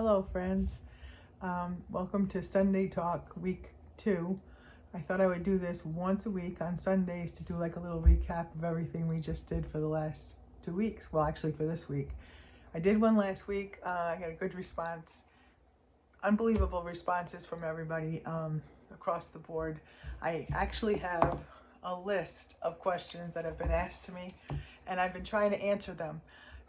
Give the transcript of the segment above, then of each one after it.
Hello friends, welcome to Sunday Talk week 2. I thought I would do this once a week on Sundays to do like a little recap of everything we just did for the last 2 weeks. Well, actually for this week. I did one last week. I got a good response, unbelievable responses from everybody across the board. I actually have a list of questions that have been asked to me, and I've been trying to answer them.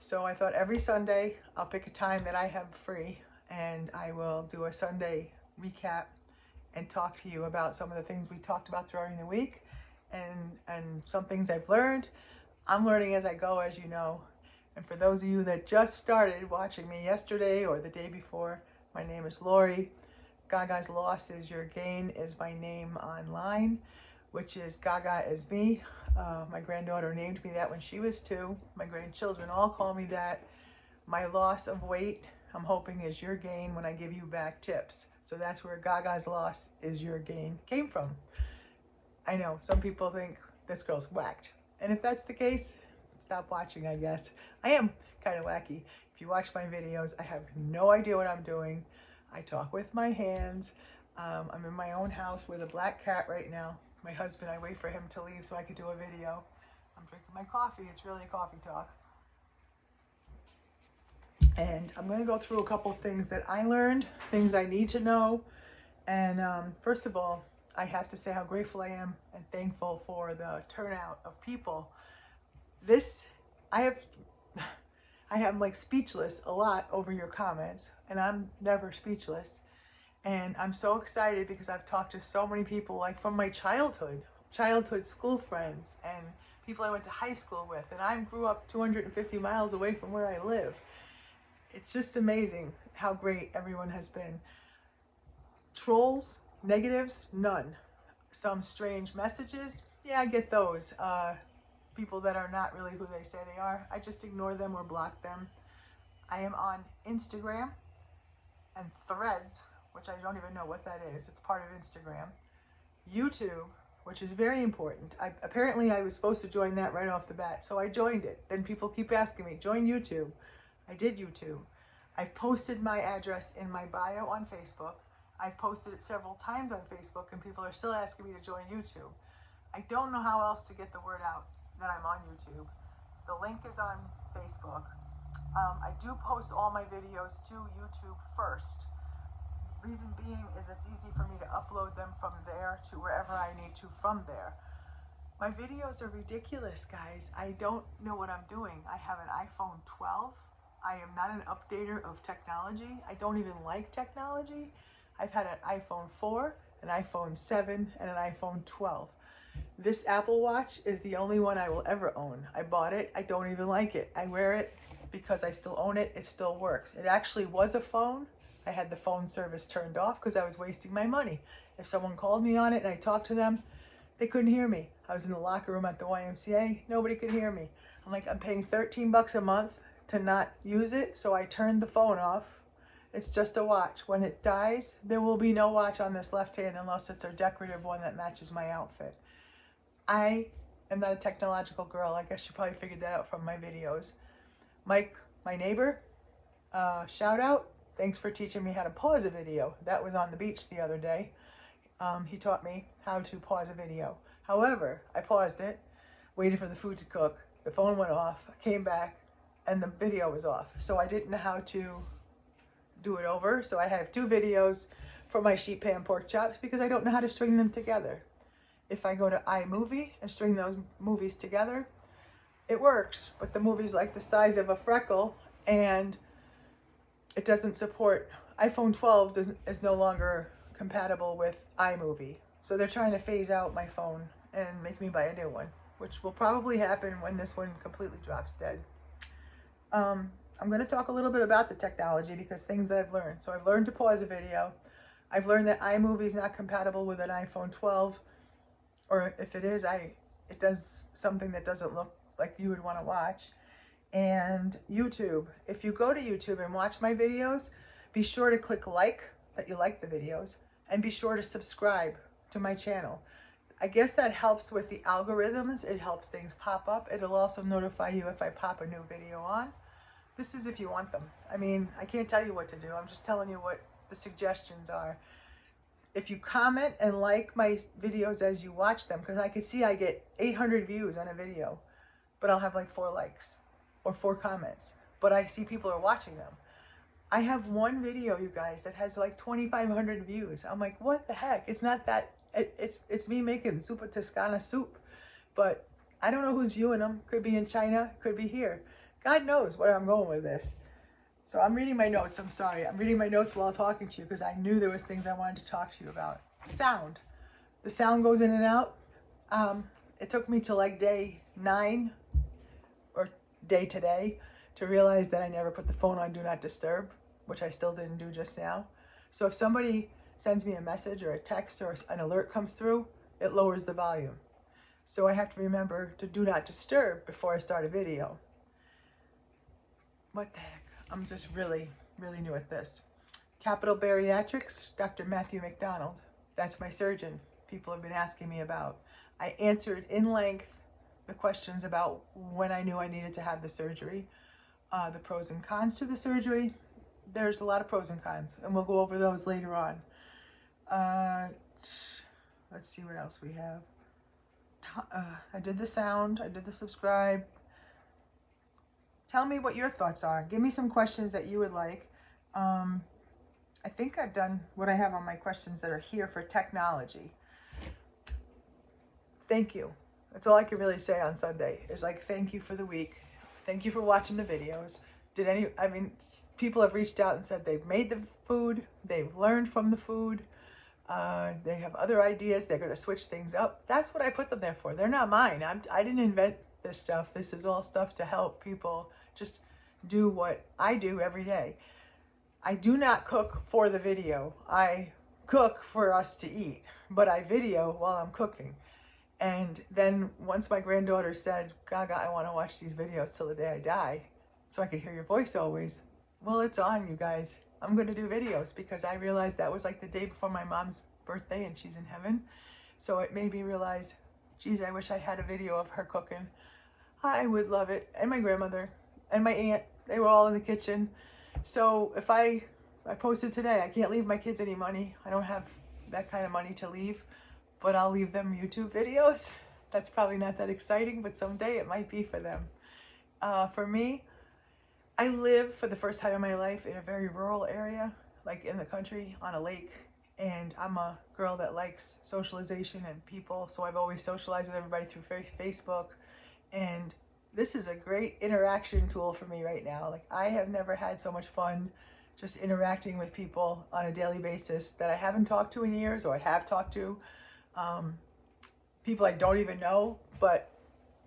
So I thought every Sunday I'll pick a time that I have free, and I will do a Sunday recap and talk to you about some of the things we talked about during the week, and some things I've learned. I'm learning as I go, as you know. And for those of you that just started watching me yesterday or the day before, my name is Lori. Gaga's Loss is Your Gain is my name online, which is Gaga is me. My granddaughter named me that when she was 2. My grandchildren all call me that. My loss of weight, I'm hoping, is your gain when I give you back tips. So that's where Gaga's Loss is Your Gain came from. I know, some people think this girl's whacked. And if that's the case, stop watching, I guess. I am kind of wacky. If you watch my videos, I have no idea what I'm doing. I talk with my hands. I'm in my own house with a black cat right now. My husband, I wait for him to leave so I could do a video. I'm drinking my coffee. It's really coffee talk. And I'm going to go through a couple things that I learned, things I need to know. And first of all, I have to say how grateful I am and thankful for the turnout of people. I am like speechless a lot over your comments, and I'm never speechless. And I'm so excited because I've talked to so many people, like from my childhood school friends, and people I went to high school with, and I grew up 250 miles away from where I live. It's just amazing how great everyone has been. Trolls, negatives, none. Some strange messages, yeah, I get those. People that are not really who they say they are, I just ignore them or block them. I am on Instagram and Threads, which I don't even know what that is. It's part of Instagram. YouTube, which is very important. Apparently I was supposed to join that right off the bat, so I joined it. Then people keep asking me, join YouTube. I did YouTube. I've posted my address in my bio on Facebook. I've posted it several times on Facebook, and people are still asking me to join YouTube. I don't know how else to get the word out that I'm on YouTube. The link is on Facebook. I do post all my videos to YouTube first. Reason being is it's easy for me to upload them from there to wherever I need to from there. My videos are ridiculous, guys. I don't know what I'm doing. I have an iPhone 12. I am not an updater of technology. I don't even like technology. I've had an iPhone 4, an iPhone 7, and an iPhone 12. This Apple Watch is the only one I will ever own. I bought it. I don't even like it. I wear it because I still own it. It still works. It actually was a phone. I had the phone service turned off because I was wasting my money. If someone called me on it and I talked to them, they couldn't hear me. I was in the locker room at the YMCA. Nobody could hear me. I'm like, I'm paying 13 bucks a month to not use it, so I turned the phone off. It's just a watch. When it dies, there will be no watch on this left hand unless it's a decorative one that matches my outfit. I am not a technological girl. I guess you probably figured that out from my videos. Mike, my neighbor, shout out. Thanks for teaching me how to pause a video. That was on the beach the other day. He taught me how to pause a video. However, I paused it, waited for the food to cook. The phone went off, I came back, and the video was off. So I didn't know how to do it over. So I have 2 videos for my sheet pan pork chops because I don't know how to string them together. If I go to iMovie and string those movies together, it works, but the movie's like the size of a freckle, and it doesn't support. iPhone 12 is no longer compatible with iMovie. So they're trying to phase out my phone and make me buy a new one, which will probably happen when this one completely drops dead. I'm going to talk a little bit about the technology because things that I've learned. So I've learned to pause a video. I've learned that iMovie is not compatible with an iPhone 12, or if it is, it does something that doesn't look like you would want to watch. And YouTube. If you go to YouTube and watch my videos, be sure to click like, that you like the videos, and be sure to subscribe to my channel. I guess that helps with the algorithms. It helps things pop up. It'll also notify you if I pop a new video on. This is if you want them. I mean, I can't tell you what to do. I'm just telling you what the suggestions are. If you comment and like my videos as you watch them, because I can see I get 800 views on a video, but I'll have like 4 likes or 4 comments, but I see people are watching them. I have one video, you guys, that has like 2,500 views. I'm like, what the heck? It's not that, it's me making Zuppa Toscana soup, but I don't know who's viewing them. Could be in China, could be here. God knows where I'm going with this. So I'm reading my notes. I'm sorry. I'm reading my notes while talking to you because I knew there was things I wanted to talk to you about. Sound. The sound goes in and out. It took me to like day 9 or day today to realize that I never put the phone on Do Not Disturb, which I still didn't do just now. So if somebody sends me a message or a text or an alert comes through, it lowers the volume. So I have to remember to Do Not Disturb before I start a video. What the heck? I'm just really new at this. Capital Bariatrics, Dr. Matthew McDonald. That's my surgeon. People have been asking me about. I answered in length the questions about when I knew I needed to have the surgery, the pros and cons to the surgery. There's a lot of pros and cons, and we'll go over those later on. Let's see what else we have. I did the sound. I did the subscribe. Tell me what your thoughts are. Give me some questions that you would like. I think I've done what I have on my questions that are here for technology. Thank you. That's all I can really say on Sunday is like, thank you for the week. Thank you for watching the videos. People have reached out and said they've made the food. They've learned from the food. They have other ideas. They're going to switch things up. That's what I put them there for. They're not mine. I didn't invent this stuff. This is all stuff to help people just do what I do every day. I do not cook for the video. I cook for us to eat, but I video while I'm cooking. And then once my granddaughter said, Gaga, I want to watch these videos till the day I die, so I could hear your voice always. Well, it's on, you guys. I'm going to do videos because I realized that was like the day before my mom's birthday and she's in heaven. So it made me realize, geez, I wish I had a video of her cooking. I would love it. And my grandmother and my aunt, they were all in the kitchen. So if I posted today, I can't leave my kids any money. I don't have that kind of money to leave, but I'll leave them YouTube videos. That's probably not that exciting, but someday it might be for them. For me, I live for the first time in my life in a very rural area, like in the country on a lake. And I'm a girl that likes socialization and people, so I've always socialized with everybody through Facebook. And this is a great interaction tool for me right now. Like, I have never had so much fun just interacting with people on a daily basis that I haven't talked to in years, or I have talked to. People I don't even know, but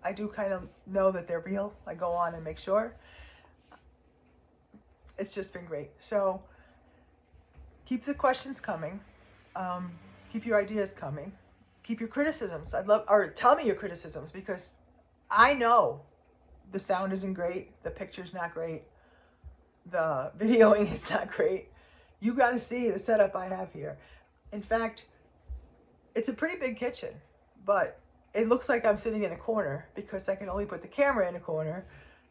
I do kind of know that they're real. I go on and make sure. It's just been great. So keep the questions coming. Keep your ideas coming. Keep your criticisms. Or tell me your criticisms, because I know the sound isn't great, the picture's not great, the videoing is not great. You got to see the setup I have here. In fact, it's a pretty big kitchen, but it looks like I'm sitting in a corner because I can only put the camera in a corner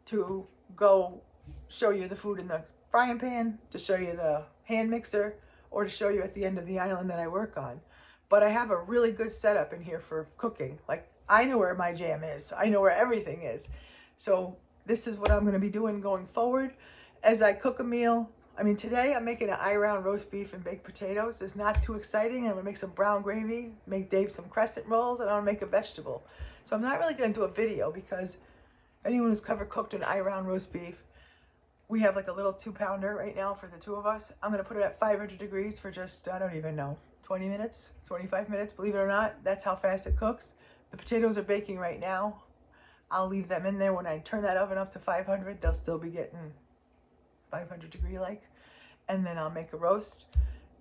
to go show you the food in the frying pan, to show you the hand mixer, or to show you at the end of the island that I work on. But I have a really good setup in here for cooking. Like, I know where my jam is. I know where everything is. So this is what I'm going to be doing going forward as I cook a meal. I mean, today I'm making an eye-round roast beef and baked potatoes. It's not too exciting. I'm going to make some brown gravy, make Dave some crescent rolls, and I'm going to make a vegetable. So I'm not really going to do a video because anyone who's ever cooked an eye-round roast beef, we have like a little 2-pounder right now for the 2 of us. I'm going to put it at 500 degrees for just, I don't even know, 20 minutes, 25 minutes. Believe it or not, that's how fast it cooks. The potatoes are baking right now. I'll leave them in there. When I turn that oven up to 500, they'll still be getting 500 degree like. And then I'll make a roast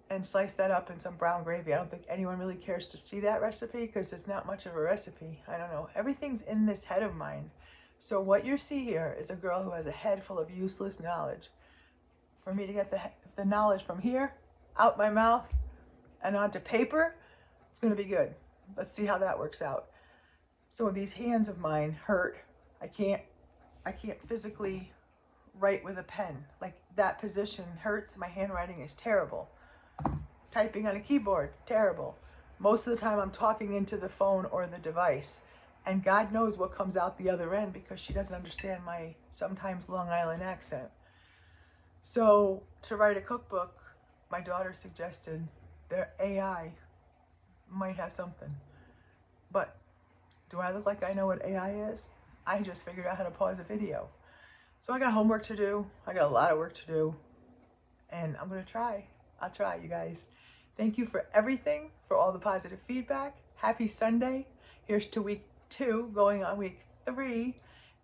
and slice that up in some brown gravy. I don't think anyone really cares to see that recipe because it's not much of a recipe. I don't know. Everything's in this head of mine. So what you see here is a girl who has a head full of useless knowledge. For me to get the knowledge from here, out my mouth, and onto paper, it's going to be good. Let's see how that works out. So these hands of mine hurt. I can't physically write with a pen. Like, that position hurts. My handwriting is terrible. Typing on a keyboard, terrible. Most of the time I'm talking into the phone or the device, and God knows what comes out the other end because she doesn't understand my sometimes Long Island accent. So to write a cookbook, my daughter suggested their AI might have something. But do I look like I know what AI is? I just figured out how to pause a video. So I got homework to do. I got a lot of work to do. And I'm going to try. I'll try, you guys. Thank you for everything, for all the positive feedback. Happy Sunday. Here's to week 2, going on week 3.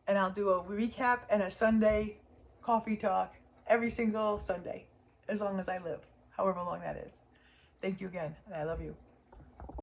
And I'll do a recap and a Sunday coffee talk every single Sunday, as long as I live, however long that is. Thank you again, and I love you.